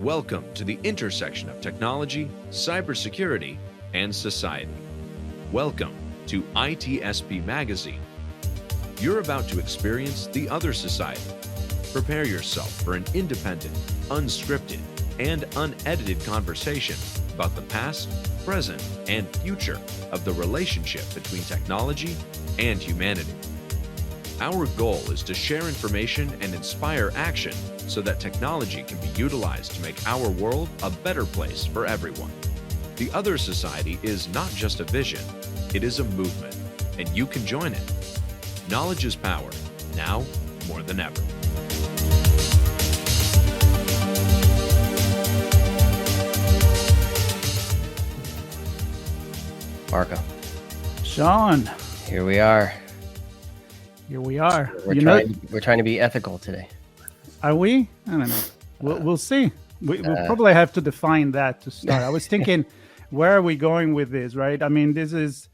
Welcome to the intersection of technology, cybersecurity, and society. Welcome to ITSPmagazine. You're about to experience the other society. Prepare yourself for an independent, unscripted, and unedited conversation about the past, present, and future of the relationship between technology and humanity. Our goal is to share information and inspire action so that technology can be utilized to make our world a better place for everyone. The Other Society is not just a vision, it is a movement, and you can join it. Knowledge is power, now more than ever. Marco. Sean. Here we are. Here we are. We're trying to be ethical today. Are we? I don't know. We'll see. We'll probably have to define that to start. I was thinking, where are we going with this, right? I mean, this is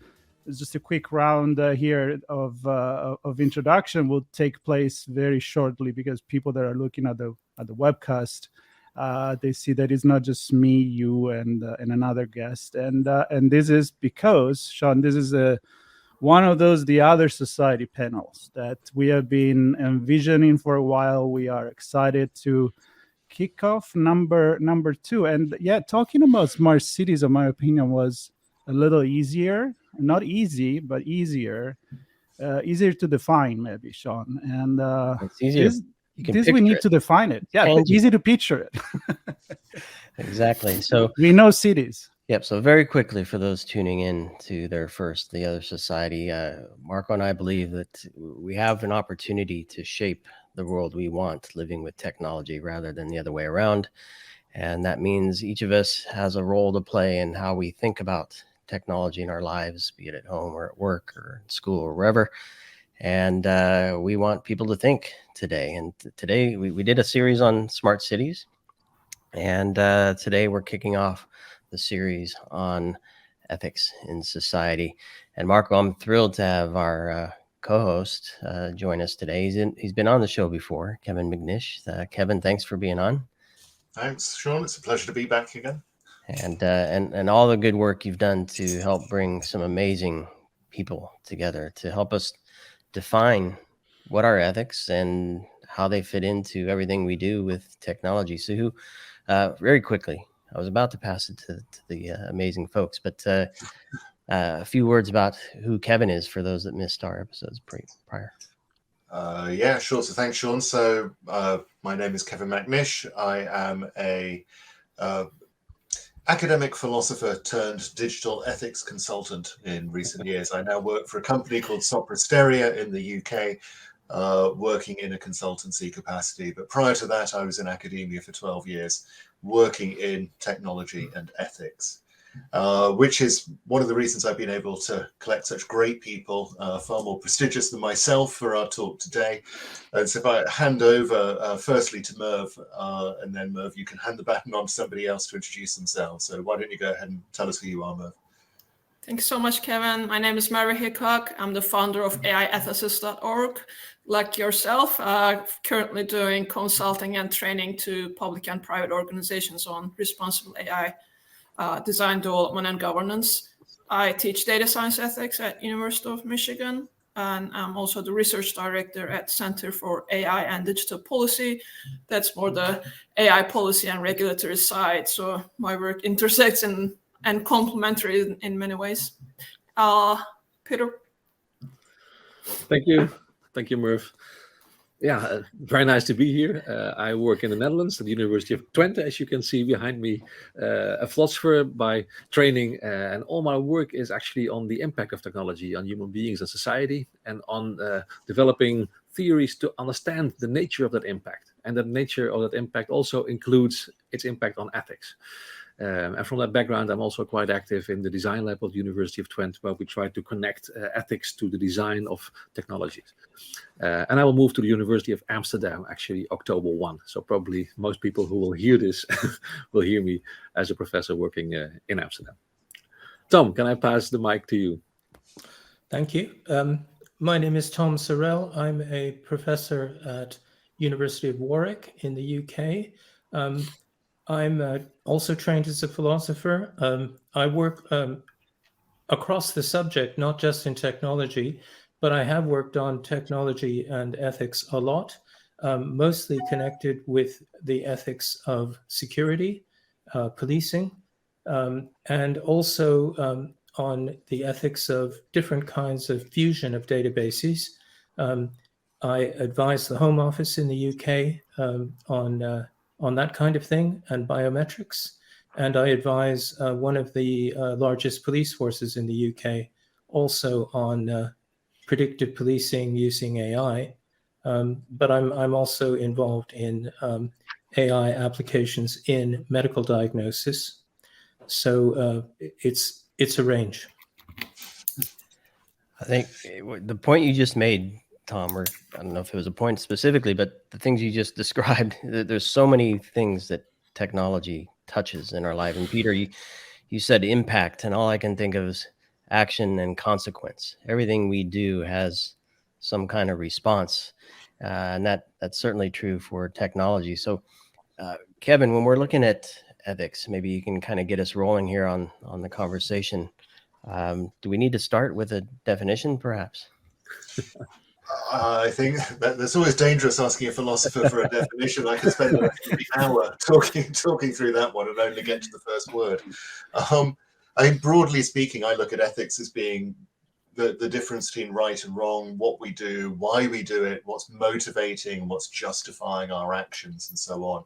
just a quick round here of introduction. Will take place very shortly because people that are looking at the webcast, they see that it's not just me, you, and another guest, and this is because, Sean, this is one of those The Other Society panels that we have been envisioning for a while. We are excited to kick off number 2. And yeah, talking about smart cities, in my opinion, was a little easier. Not easy, but easier. Easier to define, maybe, Sean. And it's easier. We need to define it. Yeah, but easy to picture it. Exactly. So we know cities. Yep. So very quickly, for those tuning in to their first The Other Society, Marco and I believe that we have an opportunity to shape the world we want, living with technology rather than the other way around. And that means each of us has a role to play in how we think about technology in our lives, be it at home or at work or in school or wherever. And we want people to think today. And today we did a series on smart cities. And today we're kicking off the series on ethics in society. And Marco, I'm thrilled to have our co-host join us today. He's been on the show before, Kevin Macnish. Kevin, thanks for being on. Thanks, Sean. It's a pleasure to be back again. And all the good work you've done to help bring some amazing people together to help us define what are ethics and how they fit into everything we do with technology. So very quickly, I was about to pass it to the amazing folks, but a few words about who Kevin is for those that missed our episodes prior. Yeah, sure. So thanks, Sean. So my name is Kevin Macnish. I am a academic philosopher turned digital ethics consultant in recent years. I now work for a company called Soprasteria in the UK, working in a consultancy capacity. But prior to that, I was in academia for 12 years, working in technology and ethics, which is one of the reasons I've been able to collect such great people, far more prestigious than myself, for our talk today. And so if I hand over firstly to Merv, and then Merv, you can hand the baton on to somebody else to introduce themselves. So why don't you go ahead and tell us who you are, Merv? Thanks so much, Kevin. My name is Mary Hickok. I'm the founder of AIethicist.org. Like yourself, currently doing consulting and training to public and private organizations on responsible AI design, development, and governance. I teach data science ethics at University of Michigan, and I'm also the research director at Center for AI and Digital Policy. That's more the AI policy and regulatory side. So my work intersects and complementary in many ways. Peter. Thank you. Thank you, Merv. Yeah, very nice to be here. I work in the Netherlands at the University of Twente, as you can see behind me, a philosopher by training, and all my work is actually on the impact of technology on human beings and society, and on developing theories to understand the nature of that impact. And the nature of that impact also includes its impact on ethics. And from that background, I'm also quite active in the design lab of the University of Twente, where we try to connect ethics to the design of technologies. And I will move to the University of Amsterdam, actually, October 1. So probably most people who will hear this will hear me as a professor working in Amsterdam. Tom, can I pass the mic to you? Thank you. My name is Tom Sorrell. I'm a professor at University of Warwick in the UK. I'm also trained as a philosopher. I work across the subject, not just in technology, but I have worked on technology and ethics a lot, mostly connected with the ethics of security, policing, and also on the ethics of different kinds of fusion of databases. I advise the Home Office in the UK on that kind of thing and biometrics. And I advise one of the largest police forces in the UK also on predictive policing using AI. But I'm also involved in AI applications in medical diagnosis. So it's a range. I think the point you just made, Tom, or I don't know if it was a point specifically, but the things you just described, there's so many things that technology touches in our life. And Peter, you said impact, and all I can think of is action and consequence. Everything we do has some kind of response, and that's certainly true for technology. So, Kevin, when we're looking at ethics, maybe you can kind of get us rolling here on the conversation. Do we need to start with a definition, perhaps? I think that that's always dangerous asking a philosopher for a definition. I could spend an hour talking through that one and only get to the first word. I mean, broadly speaking, I look at ethics as being the difference between right and wrong, what we do, why we do it, what's motivating, what's justifying our actions, and so on.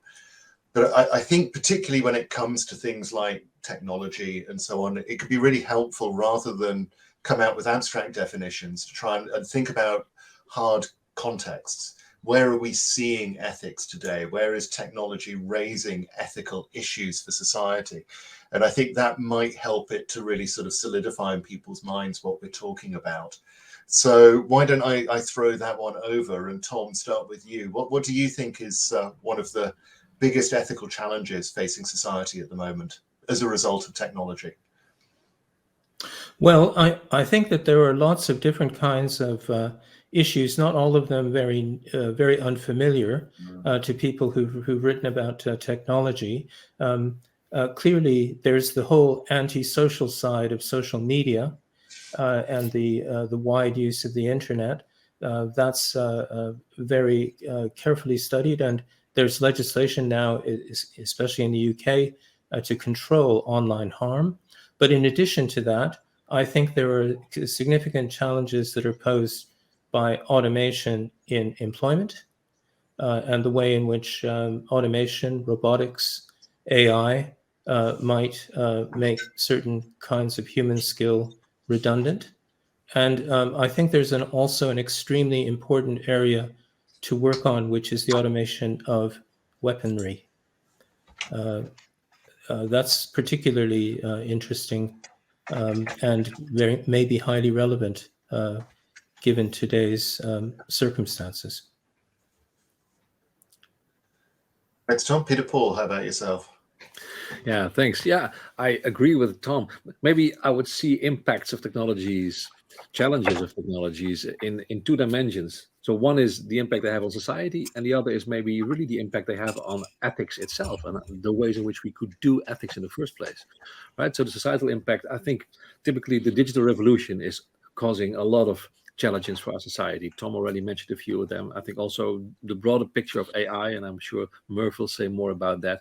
But I think particularly when it comes to things like technology and so on, it could be really helpful rather than come out with abstract definitions to try and think about hard contexts. Where are we seeing ethics today? Where is technology raising ethical issues for society? And I think that might help it to really sort of solidify in people's minds what we're talking about. So why don't I throw that one over, and Tom, start with you. What do you think is one of the biggest ethical challenges facing society at the moment as a result of technology? Well, I think that there are lots of different kinds of issues, not all of them very unfamiliar to people who've written about technology. Clearly, there's the whole anti-social side of social media and the wide use of the internet. That's very carefully studied, and there's legislation now, especially in the UK, to control online harm. But in addition to that, I think there are significant challenges that are posed by automation in employment and the way in which automation, robotics, AI might make certain kinds of human skill redundant. And I think there's also an extremely important area to work on, which is the automation of weaponry. That's particularly interesting and maybe highly relevant given today's circumstances. Thanks, Tom. Peter Paul, how about yourself? Yeah, thanks. Yeah, I agree with Tom. Maybe I would see impacts of technologies, challenges of technologies in two dimensions. So one is the impact they have on society, and the other is maybe really the impact they have on ethics itself and the ways in which we could do ethics in the first place, right? So the societal impact, I think typically the digital revolution is causing a lot of challenges for our society. Tom already mentioned a few of them. I think also the broader picture of AI, and I'm sure Murph will say more about that.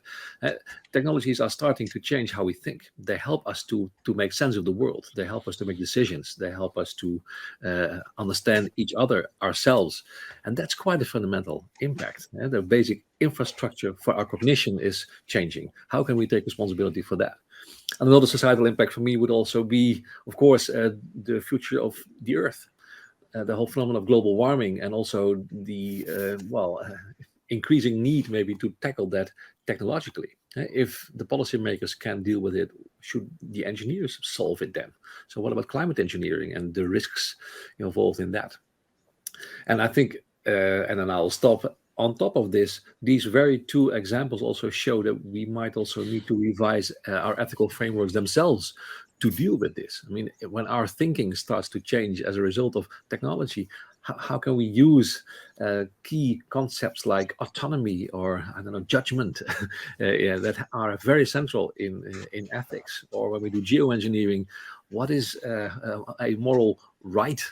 Technologies are starting to change how we think. They help us to make sense of the world. They help us to make decisions. They help us to understand each other, ourselves. And that's quite a fundamental impact. The basic infrastructure for our cognition is changing. How can we take responsibility for that? Another societal impact for me would also be, of course, the future of the Earth. The whole phenomenon of global warming, and also the increasing need maybe to tackle that technologically. If the policymakers can deal with it, should the engineers solve it then? So what about climate engineering and the risks involved in that? And I think, and then I'll stop. On top of this, these very two examples also show that we might also need to revise our ethical frameworks themselves to deal with this. I mean, when our thinking starts to change as a result of technology, how can we use key concepts like autonomy or, I don't know, judgment that are very central in ethics? Or when we do geoengineering, what is a moral right?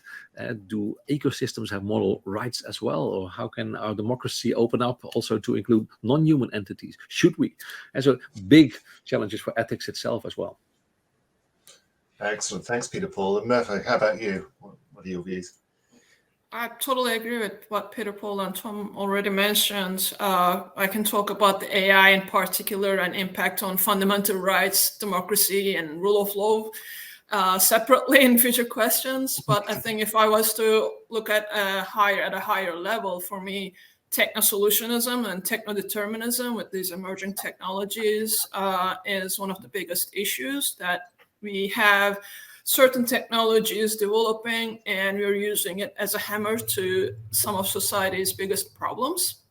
Do ecosystems have moral rights as well? Or how can our democracy open up also to include non-human entities? Should we? And so big challenges for ethics itself as well. Excellent. Thanks, Peter Paul. And Murphy, how about you? What are your views? I totally agree with what Peter Paul and Tom already mentioned. I can talk about the AI in particular and impact on fundamental rights, democracy, and rule of law separately in future questions. But I think if I was to look at a higher level, for me, techno-solutionism and techno-determinism with these emerging technologies is one of the biggest issues, that we have certain technologies developing and we're using it as a hammer to some of society's biggest problems.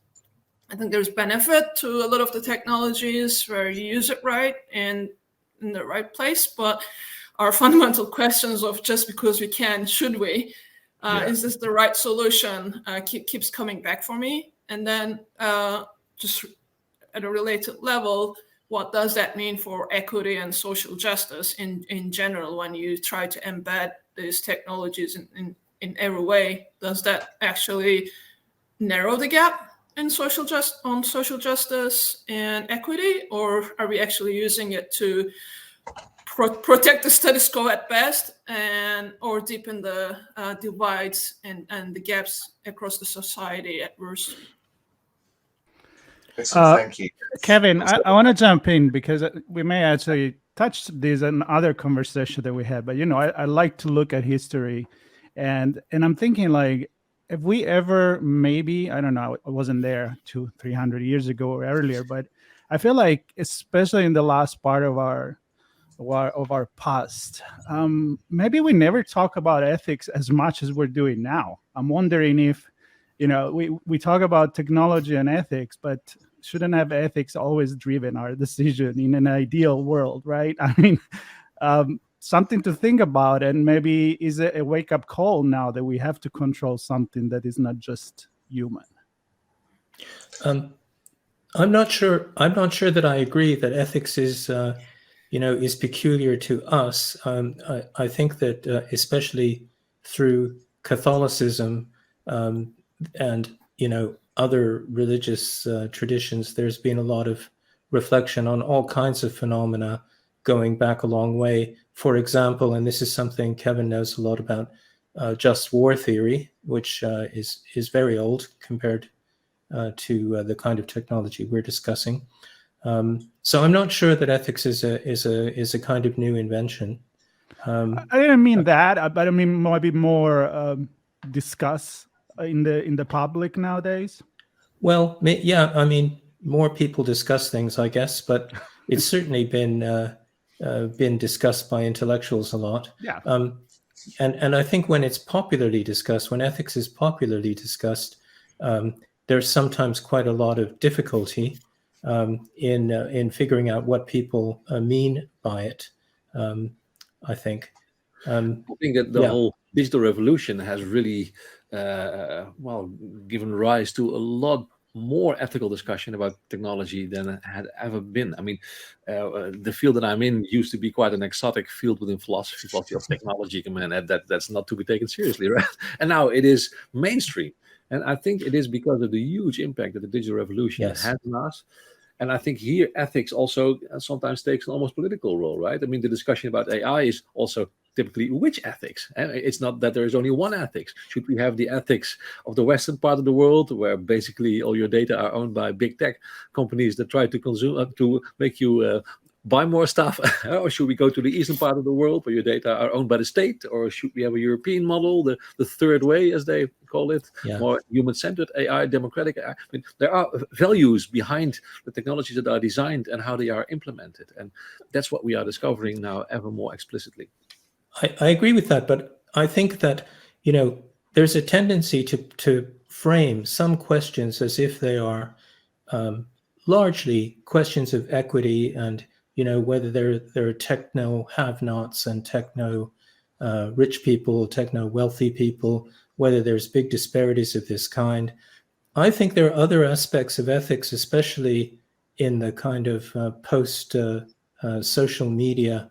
I think there's benefit to a lot of the technologies where you use it right and in the right place, but our fundamental questions of just because we can, should we, is this the right solution, keeps coming back for me. And then just at a related level, what does that mean for equity and social justice in general when you try to embed these technologies in every way? Does that actually narrow the gap in social justice and equity, or are we actually using it to protect the status quo at best or deepen the divides and the gaps across the society at worst? Thank you. Kevin, I want to jump in because we may actually touch this in other conversation that we had, but I like to look at history, and I'm thinking, like, if we ever, maybe, I don't know, I wasn't there 200-300 years ago or earlier, but I feel like, especially in the last part of our past, maybe we never talk about ethics as much as we're doing now. I'm wondering if, we talk about technology and ethics, but shouldn't have ethics always driven our decision in an ideal world, right? I mean, something to think about, and maybe is it a wake-up call now that we have to control something that is not just human? I'm not sure that I agree that ethics is is peculiar to us. I think that especially through Catholicism and other religious traditions, there's been a lot of reflection on all kinds of phenomena going back a long way. For example, and this is something Kevin knows a lot about, just war theory, which is very old compared to the kind of technology we're discussing. So I'm not sure that ethics is a kind of new invention. I didn't mean that, but I mean maybe more discuss in the public nowadays. Well, yeah, I mean, more people discuss things, I guess, but it's certainly been discussed by intellectuals a lot. Yeah. And I think when it's popularly discussed, when ethics is popularly discussed, there's sometimes quite a lot of difficulty in figuring out what people mean by it. I think. I think that the whole digital revolution has really, given rise to a lot more ethical discussion about technology than it had ever been. I mean, the field that I'm in used to be quite an exotic field within philosophy of technology. I mean, that's not to be taken seriously, right? And now it is mainstream. And I think it is because of the huge impact that the digital revolution has on us. And I think here ethics also sometimes takes an almost political role, right? I mean, the discussion about AI is also typically which ethics. And it's not that there is only one ethics. Should we have the ethics of the Western part of the world, where basically all your data are owned by big tech companies that try to consume to make you buy more stuff? Or should we go to the eastern part of the world where your data are owned by the state? Or should we have a European model, the third way, as they call it, more human-centered AI, democratic AI? I mean, there are values behind the technologies that are designed and how they are implemented. And that's what we are discovering now ever more explicitly. I agree with that, but I think that, there's a tendency to frame some questions as if they are largely questions of equity and, whether there are techno have-nots and techno rich people, techno wealthy people, whether there's big disparities of this kind. I think there are other aspects of ethics, especially in the kind of post-social media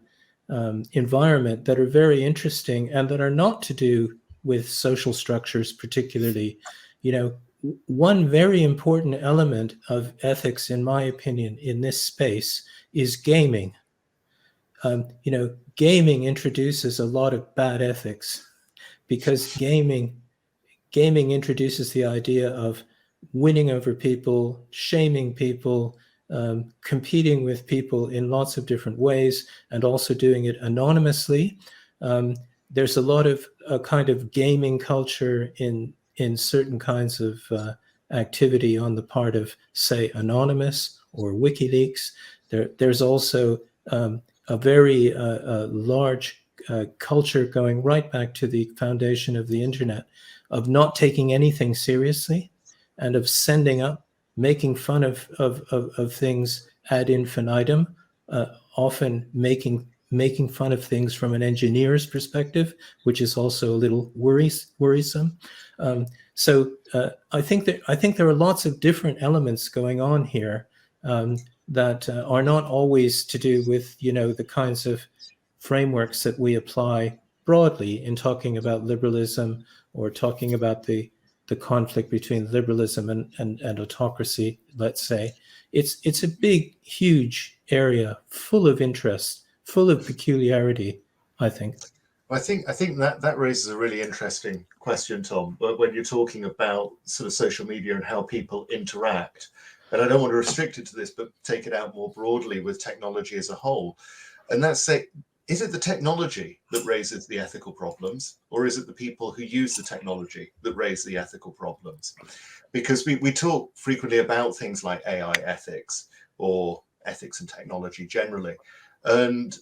environment, that are very interesting and that are not to do with social structures particularly. One very important element of ethics, in my opinion, in this space is gaming. Gaming introduces a lot of bad ethics, because gaming introduces the idea of winning over people, shaming people, competing with people in lots of different ways, and also doing it anonymously. There's a lot of a kind of gaming culture in certain kinds of activity on the part of, say, Anonymous or WikiLeaks. There's also a very large culture going right back to the foundation of the internet, of not taking anything seriously, and of sending up, making fun of things ad infinitum, often making fun of things from an engineer's perspective, which is also a little worrisome. So I think there are lots of different elements going on here that are not always to do with the kinds of frameworks that we apply broadly in talking about liberalism, or talking about the conflict between liberalism and autocracy, let's say. It's a big, huge area full of interest, full of peculiarity, I think. I think that raises a really interesting question, Tom. But when you're talking about sort of social media and how people interact, and I don't want to restrict it to this, but take it out more broadly with technology as a whole, and that's is it the technology that raises the ethical problems, or is it the people who use the technology that raise the ethical problems? Because we talk frequently about things like AI ethics or ethics and technology generally. And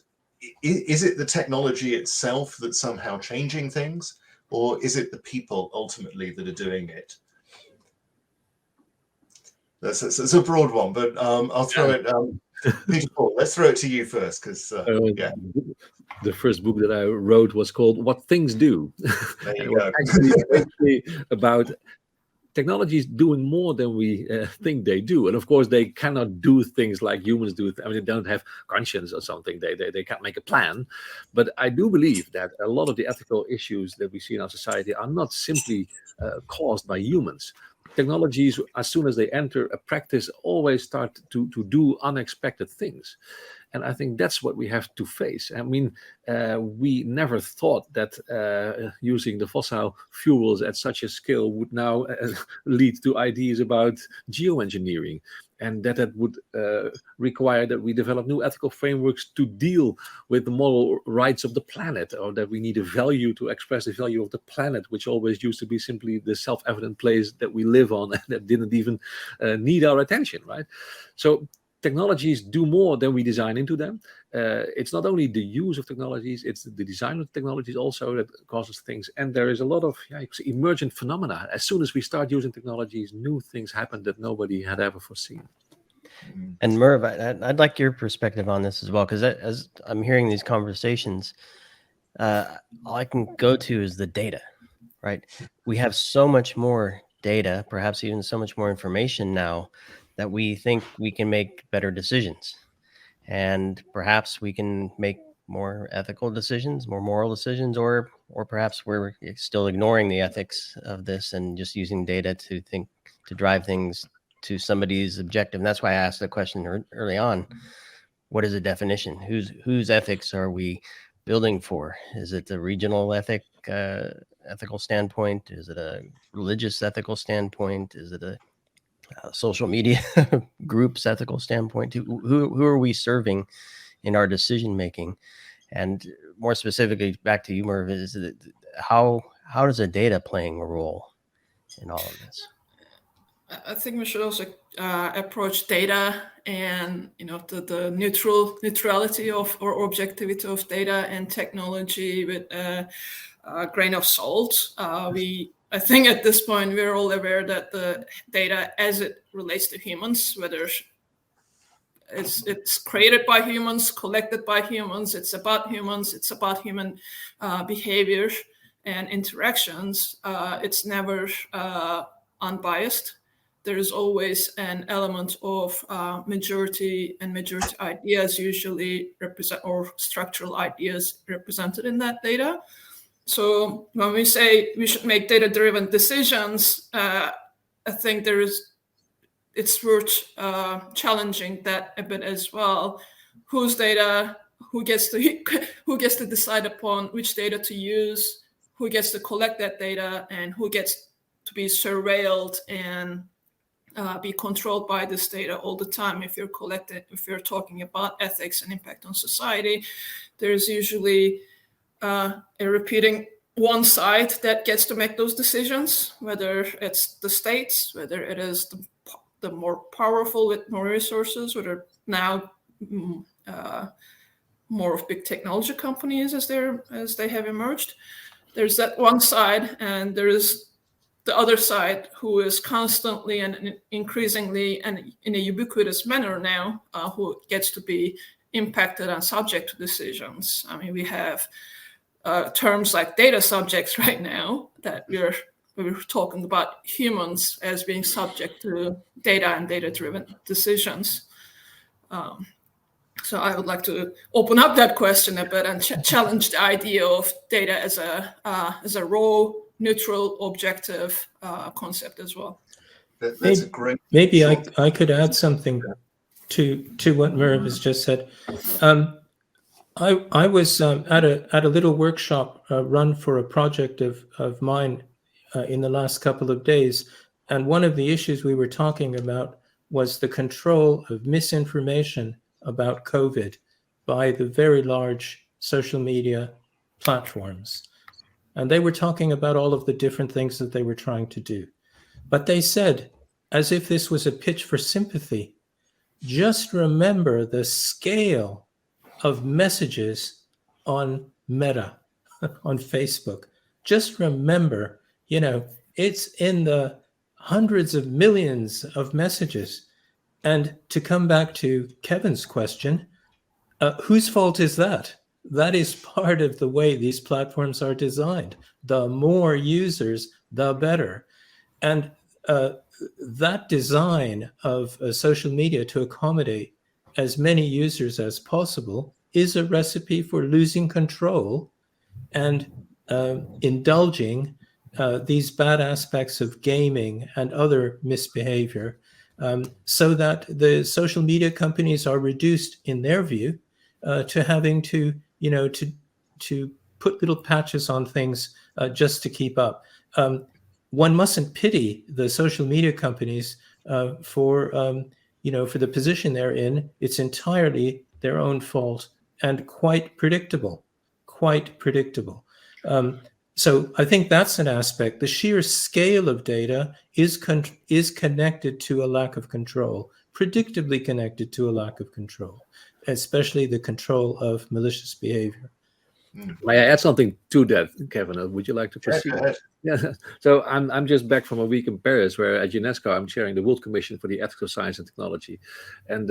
is it the technology itself that's somehow changing things, or is it the people ultimately that are doing it? That's a broad one, but I'll throw it. Peter Paul, let's throw it to you first, because the first book that I wrote was called "What Things Do." There you go. Actually about technologies doing more than we think they do, and of course they cannot do things like humans do. I mean, they don't have conscience or something. They can't make a plan. But I do believe that a lot of the ethical issues that we see in our society are not simply caused by humans. Technologies, as soon as they enter a practice, always start to do unexpected things. And I think that's what we have to face. I mean, we never thought that using the fossil fuels at such a scale would now lead to ideas about geoengineering, and that would require that we develop new ethical frameworks to deal with the moral rights of the planet, or that we need a value to express the value of the planet, which always used to be simply the self-evident place that we live on and that didn't even need our attention, right? So technologies do more than we design into them. It's not only the use of technologies, it's the design of technologies also that causes things. And there is a lot of emergent phenomena. As soon as we start using technologies, new things happen that nobody had ever foreseen. And Merv, I'd like your perspective on this as well, because as I'm hearing these conversations, all I can go to is the data, right? We have so much more data, perhaps even so much more information now, that we think we can make better decisions. And perhaps we can make more ethical decisions, more moral decisions, or perhaps we're still ignoring the ethics of this and just using data to drive things to somebody's objective. And that's why I asked the question early on, what is a definition? Whose ethics are we building for? Is it the regional ethical standpoint? Is it a religious ethical standpoint? Is it a social media groups ethical standpoint? Who are we serving in our decision making? And more specifically, back to you, Merv, is it how does the data playing a role in all of this? I think we should also approach data and the neutrality of or objectivity of data and technology with a grain of salt. I think at this point we're all aware that the data, as it relates to humans, whether it's created by humans, collected by humans, it's about humans, it's about human behavior, and interactions, it's never unbiased. There is always an element of majority ideas usually represent, or structural ideas represented in that data. So when we say we should make data-driven decisions, I think it's worth challenging that a bit as well. Whose data? Who gets to decide upon which data to use? Who gets to collect that data, and who gets to be surveilled and be controlled by this data all the time? If you're talking about ethics and impact on society, there's usually a repeating one side that gets to make those decisions, whether it's the states, whether it is the more powerful with more resources, whether now more of big technology companies as they have emerged. There's that one side, and there is the other side who is constantly and increasingly and in a ubiquitous manner now who gets to be impacted and subject to decisions. I mean, we have terms like data subjects right now that we're talking about humans as being subject to data and data-driven decisions. So I would like to open up that question a bit and challenge the idea of data as a raw, neutral, objective concept as well. That's a great. Maybe I could add something to what Merv has just said. I was at a little workshop run for a project of mine in the last couple of days, and one of the issues we were talking about was the control of misinformation about COVID by the very large social media platforms. And they were talking about all of the different things that they were trying to do. But they said, as if this was a pitch for sympathy, just remember the scale of messages on Meta, on Facebook. Just remember, it's in the hundreds of millions of messages. And to come back to Kevin's question, whose fault is that? That is part of the way these platforms are designed. The more users, the better. And that design of social media to accommodate as many users as possible is a recipe for losing control and indulging these bad aspects of gaming and other misbehavior, so that the social media companies are reduced, in their view, to having to put little patches on things just to keep up. One mustn't pity the social media companies for the position they're in. It's entirely their own fault and quite predictable. So I think that's an aspect. The sheer scale of data is connected to a lack of control, predictably connected to a lack of control, especially the control of malicious behavior. May I add something to that, Kevin? Would you like to proceed? Yeah. So I'm just back from a week in Paris, where at UNESCO I'm chairing the World Commission for the Ethics of Science and Technology, and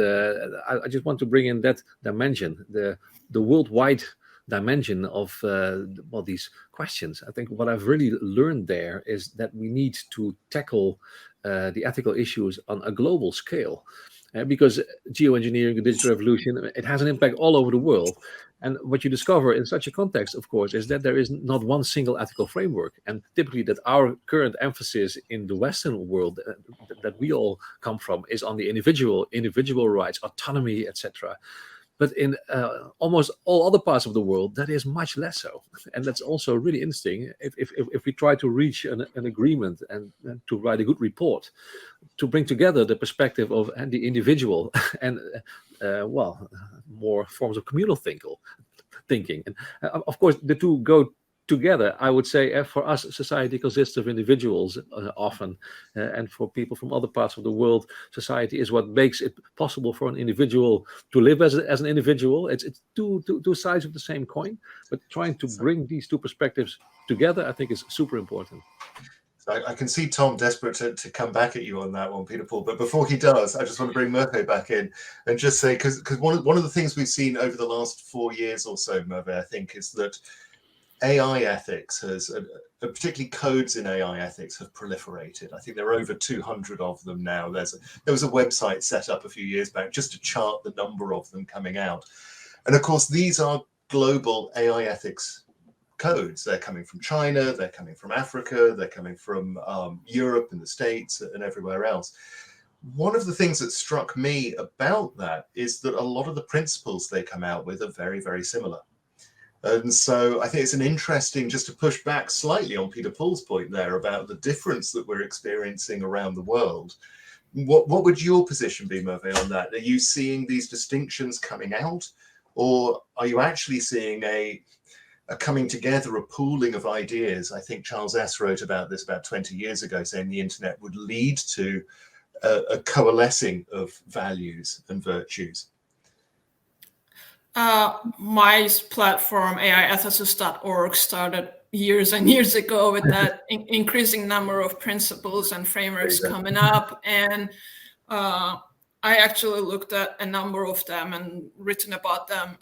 I just want to bring in that dimension, the worldwide dimension of these questions. I think what I've really learned there is that we need to tackle the ethical issues on a global scale, because geoengineering, the digital revolution, it has an impact all over the world. And what you discover in such a context, of course, is that there is not one single ethical framework. And typically that our current emphasis in the Western world that we all come from is on the individual rights, autonomy, etc. But in almost all other parts of the world, that is much less so. And that's also really interesting if we try to reach an agreement and to write a good report, to bring together the perspective of the individual and, more forms of communal thinking. And of course, the two go together. I would say for us, society consists of individuals often, and for people from other parts of the world, society is what makes it possible for an individual to live as an individual. It's two sides of the same coin, but trying to bring these two perspectives together, I think, is super important. I can see Tom desperate to come back at you on that one, Peter Paul. But before he does, I just want to bring Murphy back in and just say, because one of the things we've seen over the last 4 years or so, Murphy, I think, is that AI ethics has, particularly codes in AI ethics, have proliferated. I think there are over 200 of them now. There was a website set up a few years back just to chart the number of them coming out. And of course, these are global AI ethics codes. They're coming from China, they're coming from Africa, they're coming from Europe and the States and everywhere else. One of the things that struck me about that is that a lot of the principles they come out with are very, very similar. And so I think it's an interesting, just to push back slightly on Peter Paul's point there about the difference that we're experiencing around the world. What would your position be, Merve, on that? Are you seeing these distinctions coming out, or are you actually seeing a coming together, a pooling of ideas? I think Charles S. wrote about this about 20 years ago, saying the internet would lead to a coalescing of values and virtues. My platform, AIethicist.org, started years and years ago with that increasing number of principles and frameworks coming up. And I actually looked at a number of them and written about them.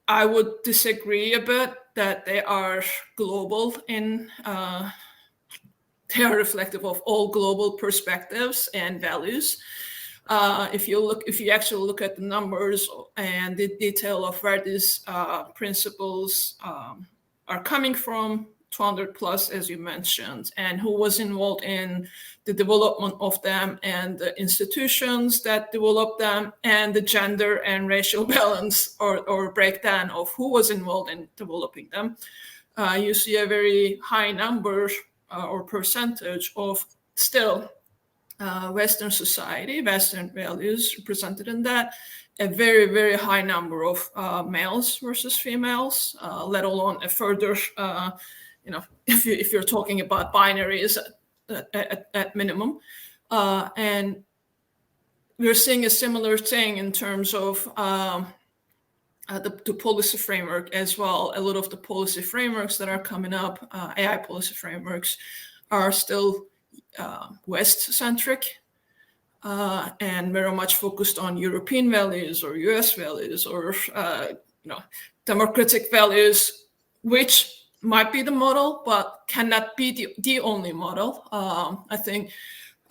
I would disagree a bit that they are global they are reflective of all global perspectives and values. If you actually look at the numbers and the detail of where these principles are coming from, 200 plus, as you mentioned, and who was involved in the development of them, and the institutions that developed them, and the gender and racial balance or breakdown of who was involved in developing them, you see a very high number or percentage of still Western society, Western values represented in that, a very, very high number of males versus females, let alone a further, if you're talking about binaries at minimum. And we're seeing a similar thing in terms of the policy framework as well. A lot of the policy frameworks that are coming up, AI policy frameworks, are still West-centric and very much focused on European values or US values or democratic values, which might be the model, but cannot be the only model. I think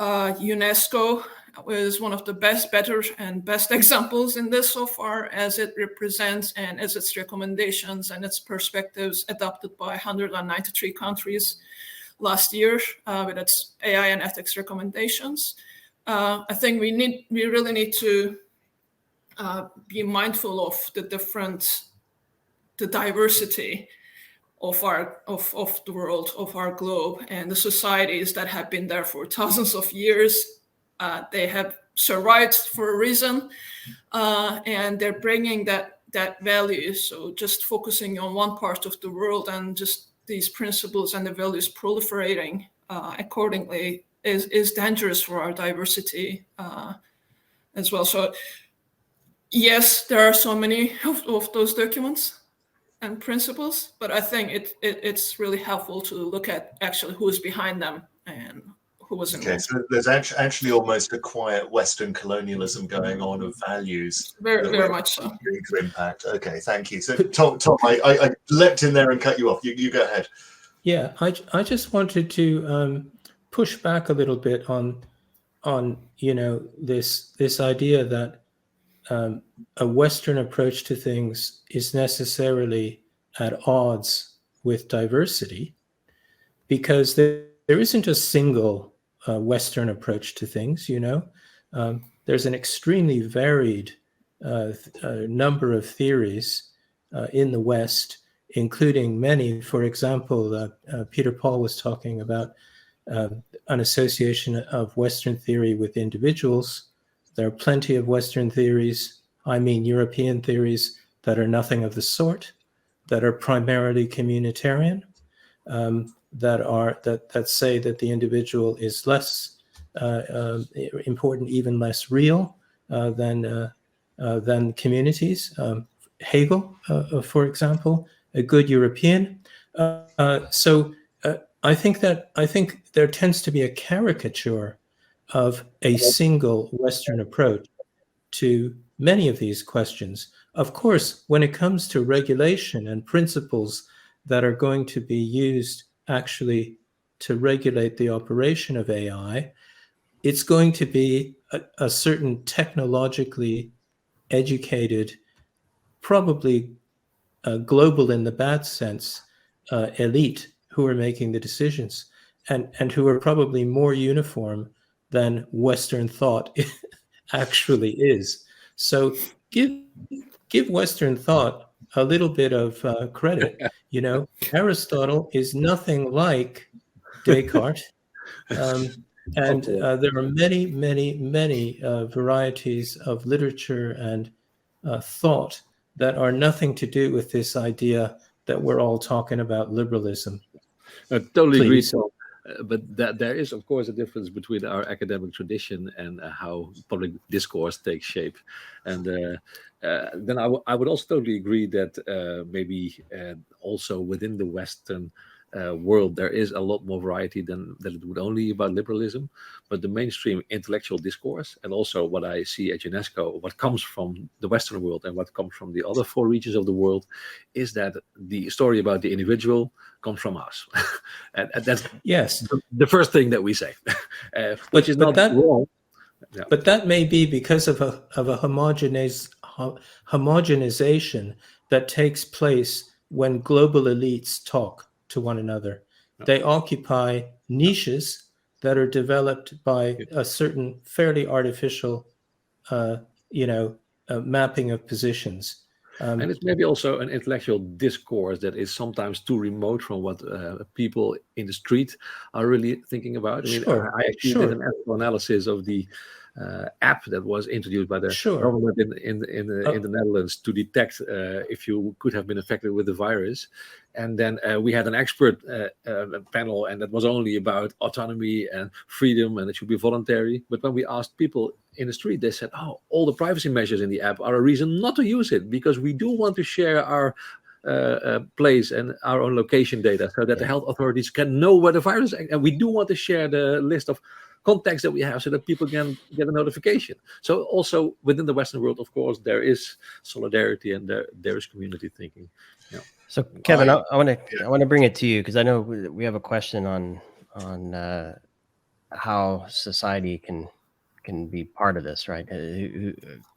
UNESCO is one of the better and best examples in this so far, as it represents and as its recommendations and its perspectives adopted by 193 countries last year with its AI and ethics recommendations. I think we really need to be mindful of the diversity of the world, of our globe, and the societies that have been there for thousands of years. They have survived for a reason, and they're bringing that value. So just focusing on one part of the world and just these principles and the values proliferating accordingly is dangerous for our diversity as well. So yes, there are so many of those documents and principles, but I think it's really helpful to look at actually who is behind them and who was involved. Okay, so there's actually almost a quiet Western colonialism going on of values. Very much so. To impact. Okay, thank you. So Tom, I leapt in there and cut you off. You go ahead. Yeah, I just wanted to push back a little bit on this idea that a Western approach to things is necessarily at odds with diversity, because there isn't a single Western approach to things. There's an extremely varied number of theories in the West, including many. For example, Peter Paul was talking about an association of Western theory with individuals. There are plenty of Western theories, European theories, that are nothing of the sort, that are primarily communitarian, that say that the individual is less important, even less real than communities. Hegel, for example, a good European. So I think there tends to be a caricature of a single Western approach to many of these questions. Of course, when it comes to regulation and principles that are going to be used actually to regulate the operation of AI, it's going to be a certain technologically educated, probably global in the bad sense, elite who are making the decisions, and who are probably more uniform than Western thought actually is. So give Western thought a little bit of credit. You know, Aristotle is nothing like Descartes. And there are many, many, many varieties of literature and thought that are nothing to do with this idea that we're all talking about liberalism. I totally agree, Please. Tom. But there is, of course, a difference between our academic tradition and how public discourse takes shape. And then I would also totally agree that maybe also within the Western world, there is a lot more variety than that it would only about liberalism. But the mainstream intellectual discourse, and also what I see at UNESCO, what comes from the Western world and what comes from the other 4 regions of the world, is that the story about the individual comes from us. and that's Yes, the first thing that we say, which is not wrong. Yeah. But that may be because of a homogenization that takes place when global elites talk to one another. They occupy niches that are developed by a certain fairly artificial, mapping of positions. And it's maybe also an intellectual discourse that is sometimes too remote from what people in the street are really thinking about. I mean, I actually did an ethical analysis of the app that was introduced by the government in the Netherlands to detect if you could have been affected with the virus. And then we had an expert panel, and that was only about autonomy and freedom, and it should be voluntary. But when we asked people in the street, they said, "Oh, all the privacy measures in the app are a reason not to use it, because we do want to share our place and our own location data so that the health authorities can know where the virus is, and we do want to share the list of contacts that we have so that people can get a notification." So also within the Western world, of course, there is solidarity and there is community thinking. Yeah. So Kevin, I want to bring it to you, because I know we have a question on how society can be part of this, right?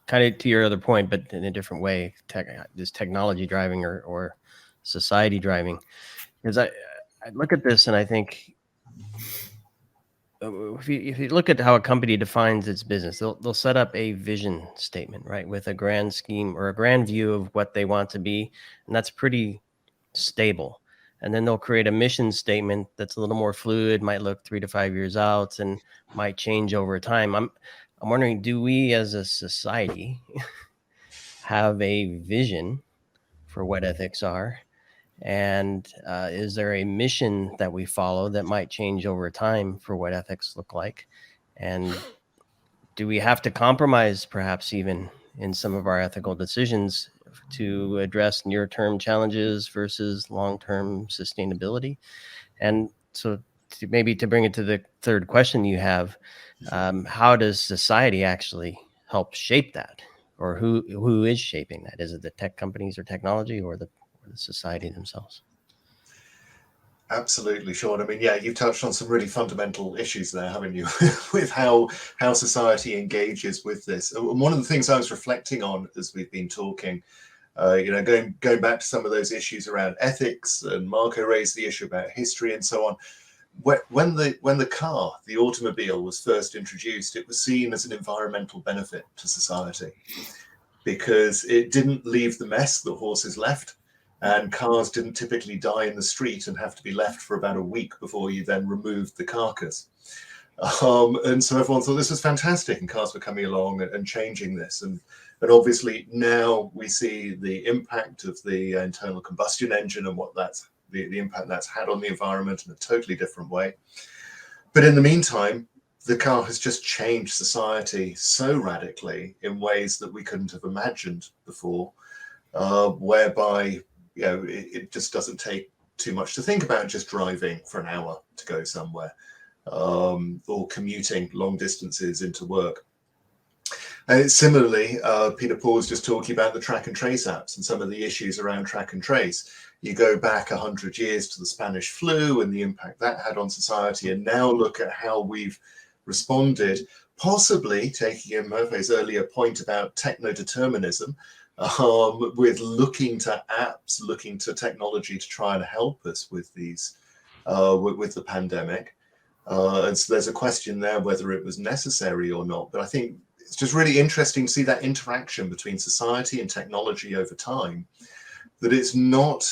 Kind of to your other point, but in a different way, is technology driving or society driving? Because I look at this and I think, if you look at how a company defines its business, they'll set up a vision statement, right, with a grand scheme or a grand view of what they want to be, and that's pretty stable. And then they'll create a mission statement that's a little more fluid, might look 3 to 5 years out, and might change over time. I'm wondering, do we as a society have a vision for what ethics are? And is there a mission that we follow that might change over time for what ethics look like? And do we have to compromise perhaps even in some of our ethical decisions to address near-term challenges versus long-term sustainability? And so to bring it to the third question you have, how does society actually help shape that? Or who is shaping that? Is it the tech companies or technology, or the society themselves? Absolutely, Sean. I mean, yeah, you've touched on some really fundamental issues there, haven't you, with how society engages with this. And one of the things I was reflecting on as we've been talking, going back to some of those issues around ethics, and Marco raised the issue about history and so on. When the car, the automobile, was first introduced, it was seen as an environmental benefit to society because it didn't leave the mess that horses left. And cars didn't typically die in the street and have to be left for about a week before you then removed the carcass. And so everyone thought this was fantastic, and cars were coming along and changing this. And obviously now we see the impact of the internal combustion engine and what that's the impact that's had on the environment in a totally different way. But in the meantime, the car has just changed society so radically in ways that we couldn't have imagined before, whereby it just doesn't take too much to think about just driving for an hour to go somewhere, or commuting long distances into work. And similarly, Peter Paul was just talking about the track and trace apps and some of the issues around track and trace. You go back 100 years to the Spanish flu and the impact that had on society, and now look at how we've responded, possibly taking in Murphy's earlier point about techno-determinism, with looking to apps, looking to technology to try and help us with these, with the pandemic. And so there's a question there whether it was necessary or not. But I think it's just really interesting to see that interaction between society and technology over time, that it's not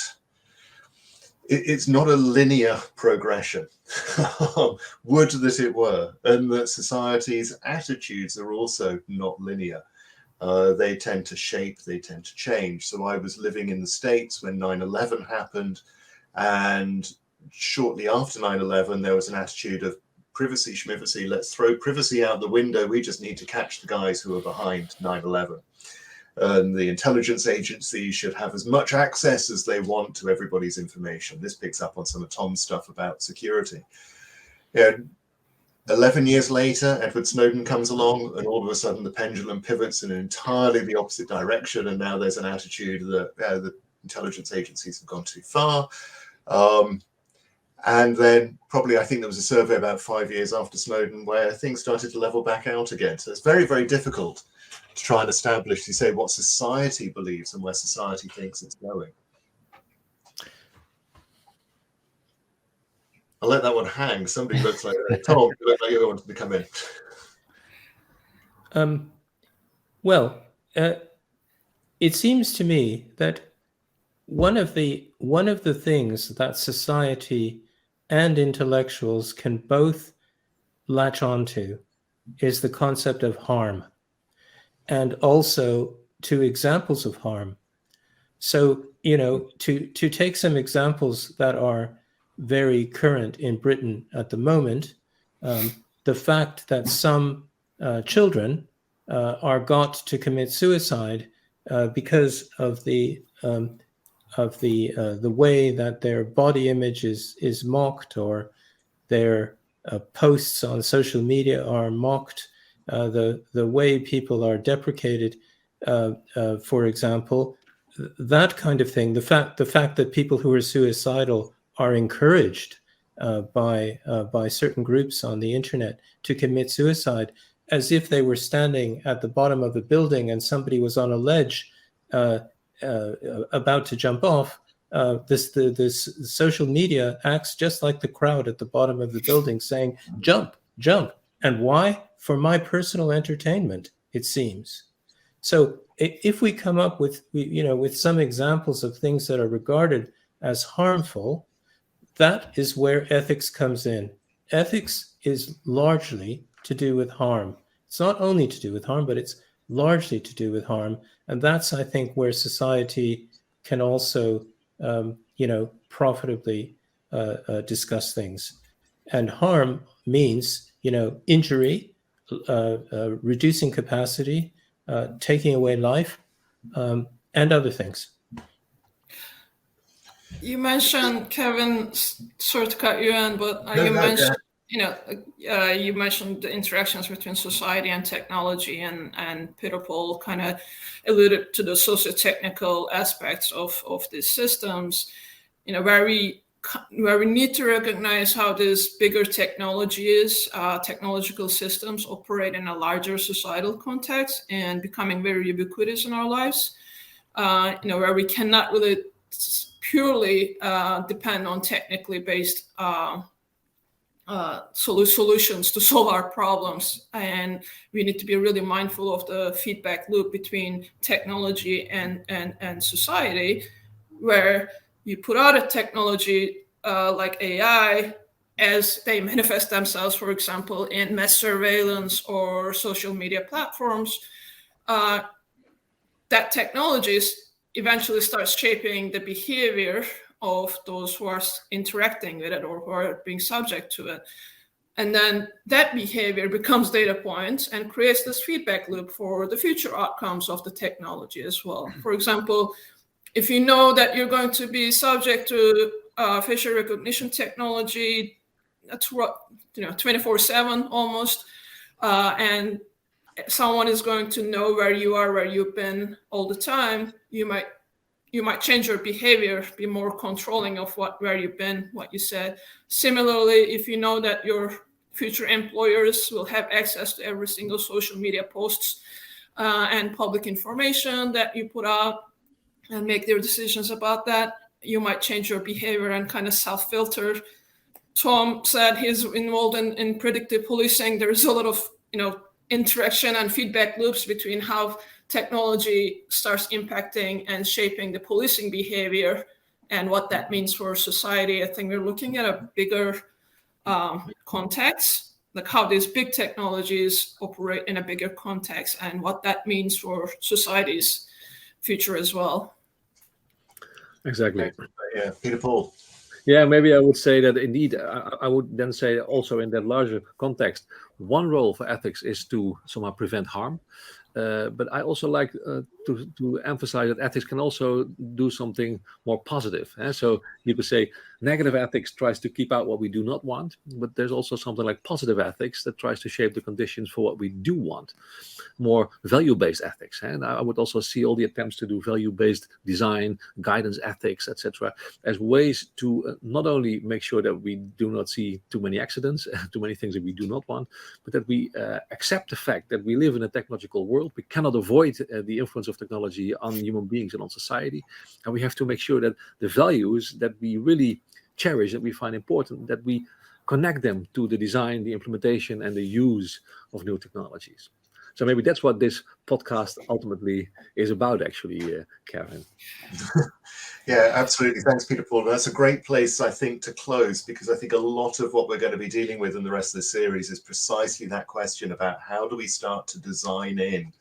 a linear progression. Would that it were, and that society's attitudes are also not linear. They tend to shape, they tend to change. So I was living in the States when 9/11 happened, and shortly after 9/11, there was an attitude of privacy schmivacy, let's throw privacy out the window, we just need to catch the guys who are behind 9/11. And the intelligence agencies should have as much access as they want to everybody's information. This picks up on some of Tom's stuff about security. 11 years later, Edward Snowden comes along, and all of a sudden the pendulum pivots in entirely the opposite direction. And now there's an attitude that the intelligence agencies have gone too far. And then probably, I think there was a survey about 5 years after Snowden where things started to level back out again. So it's very, very difficult to try and establish, you say, what society believes and where society thinks it's going. I'll let that one hang. Somebody looks like Tom. You look like you wanted to come in. Well, it seems to me that one of the things that society and intellectuals can both latch onto is the concept of harm, and also to examples of harm. So, to take some examples that are very current in Britain at the moment, the fact that some children are got to commit suicide because of the way that their body image is mocked, or their posts on social media are mocked, the way people are deprecated, for example, that kind of thing. The fact that people who are suicidal are encouraged by certain groups on the internet to commit suicide, as if they were standing at the bottom of a building and somebody was on a ledge about to jump off. This social media acts just like the crowd at the bottom of the building, saying, "Jump, jump." And why? For my personal entertainment, it seems. So if we come up with some examples of things that are regarded as harmful, that is where ethics comes in. Ethics is largely to do with harm. It's not only to do with harm, but it's largely to do with harm. And that's, I think, where society can also, profitably discuss things. And harm means, injury, reducing capacity, taking away life, and other things. You mentioned, Kevin, sorry to cut you in, but you mentioned the interactions between society and technology, and Peter Paul kind of alluded to the socio-technical aspects of these systems, where we need to recognize how this bigger technological systems operate in a larger societal context and becoming very ubiquitous in our lives, where we cannot really purely depend on technically based solutions to solve our problems. And we need to be really mindful of the feedback loop between technology and society, where you put out a technology like AI, as they manifest themselves, for example, in mass surveillance or social media platforms, that technologies eventually starts shaping the behavior of those who are interacting with it or who are being subject to it. And then that behavior becomes data points and creates this feedback loop for the future outcomes of the technology as well. For example, if you know that you're going to be subject to facial recognition technology, that's 24/7 almost, and someone is going to know where you are, where you've been all the time, you might change your behavior, be more controlling of where you've been, what you said. Similarly, if you know that your future employers will have access to every single social media posts and public information that you put out and make their decisions about that, you might change your behavior and kind of self-filter. Tom said he's involved in predictive policing. There's a lot of, interaction and feedback loops between how technology starts impacting and shaping the policing behavior and what that means for society. I think we're looking at a bigger context, like how these big technologies operate in a bigger context and what that means for society's future as well. Exactly. Yeah, Peter Paul. Yeah, maybe I would say that indeed, I would then say also in that larger context, one role for ethics is to somehow prevent harm. But I also like to emphasize that ethics can also do something more positive. So you could say negative ethics tries to keep out what we do not want, but there's also something like positive ethics that tries to shape the conditions for what we do want. More value-based ethics. And I would also see all the attempts to do value-based design, guidance ethics, etc., as ways to not only make sure that we do not see too many accidents, too many things that we do not want, but that we accept the fact that we live in a technological world. We cannot avoid the influence of technology on human beings and on society. And we have to make sure that the values that we really cherish, that we find important, that we connect them to the design, the implementation, and the use of new technologies. So maybe that's what this podcast ultimately is about, actually, Kevin. Yeah, absolutely. Thanks, Peter Paul. That's a great place, I think, to close, because I think a lot of what we're going to be dealing with in the rest of the series is precisely that question about how do we start to design in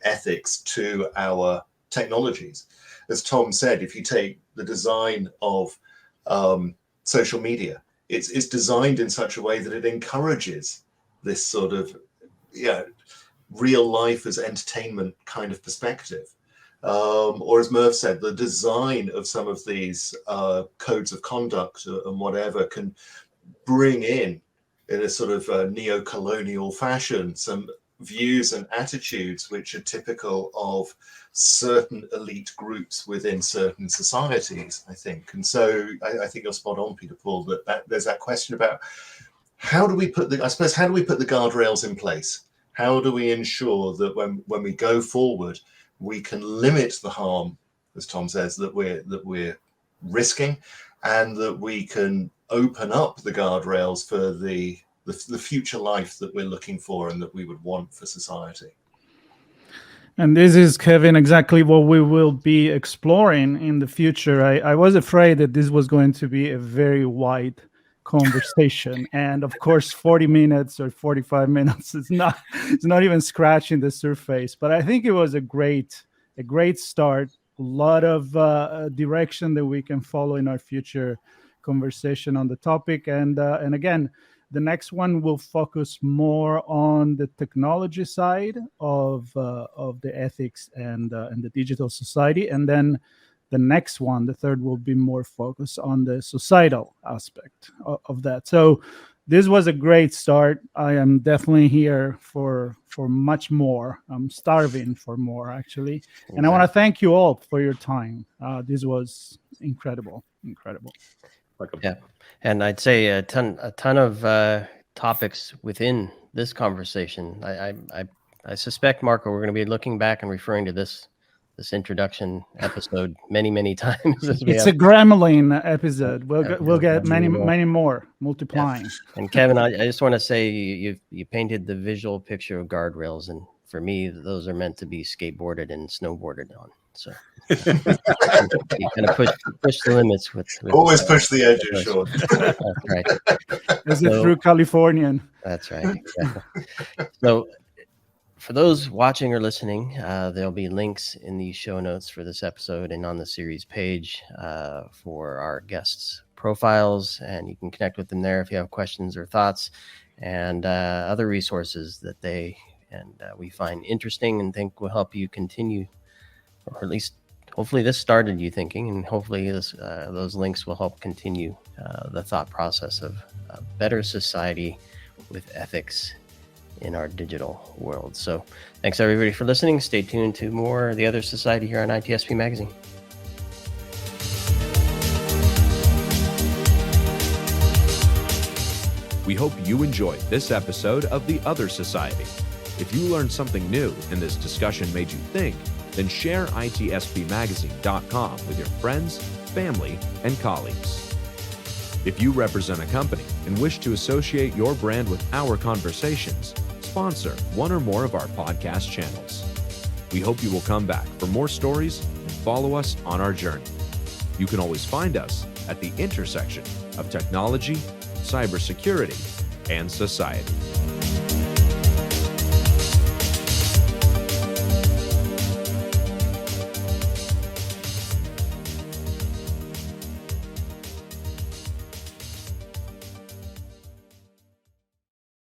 ethics to our technologies. As Tom said, if you take the design of social media, it's designed in such a way that it encourages this sort of real life as entertainment kind of perspective. Or as Merv said, the design of some of these codes of conduct and whatever can bring in a sort of neo-colonial fashion, some views and attitudes which are typical of certain elite groups within certain societies, I think. And so I think you're spot on, Peter Paul, that there's that question about how do we put the guardrails in place? How do we ensure that when we go forward, we can limit the harm, as Tom says, that we're risking, and that we can open up the guardrails for the future life that we're looking for and that we would want for society. And this is, Kevin, exactly what we will be exploring in the future. I was afraid that this was going to be a very wide conversation, and of course 40 minutes or 45 minutes is not even scratching the surface, but I think it was a great start, a lot of direction that we can follow in our future conversation on the topic. And again, the next one will focus more on the technology side of the ethics and the digital society, and then the next one, the third, will be more focused on the societal aspect of that. So this was a great start. I am definitely here for much more. I'm starving for more, actually. Exactly. And I want to thank you all for your time. This was incredible. Welcome. Yeah, and I'd say a ton of topics within this conversation. I suspect, Marco, we're going to be looking back and referring to this introduction episode many times. It's a Gremlin episode. We'll get many more multiplying. Yeah. And Kevin, I just want to say you painted the visual picture of guardrails, and for me, those are meant to be skateboarded and snowboarded on. So you kind of push the limits with always push the edges, Sean. That's right. Is it through Californian? That's right. Exactly. So for those watching or listening, there'll be links in the show notes for this episode and on the series page for our guests' profiles, and you can connect with them there if you have questions or thoughts, and other resources that we find interesting and think will help you continue, or at least hopefully this started you thinking, and hopefully those links will help continue the thought process of a better society with ethics in our digital world. So thanks everybody for listening. Stay tuned to more of The Other Society here on ITSP Magazine. We hope you enjoyed this episode of The Other Society. If you learned something new and this discussion made you think, then share ITSPmagazine.com with your friends, family, and colleagues. If you represent a company and wish to associate your brand with our conversations, sponsor one or more of our podcast channels. We hope you will come back for more stories and follow us on our journey. You can always find us at the intersection of technology, cybersecurity, and society.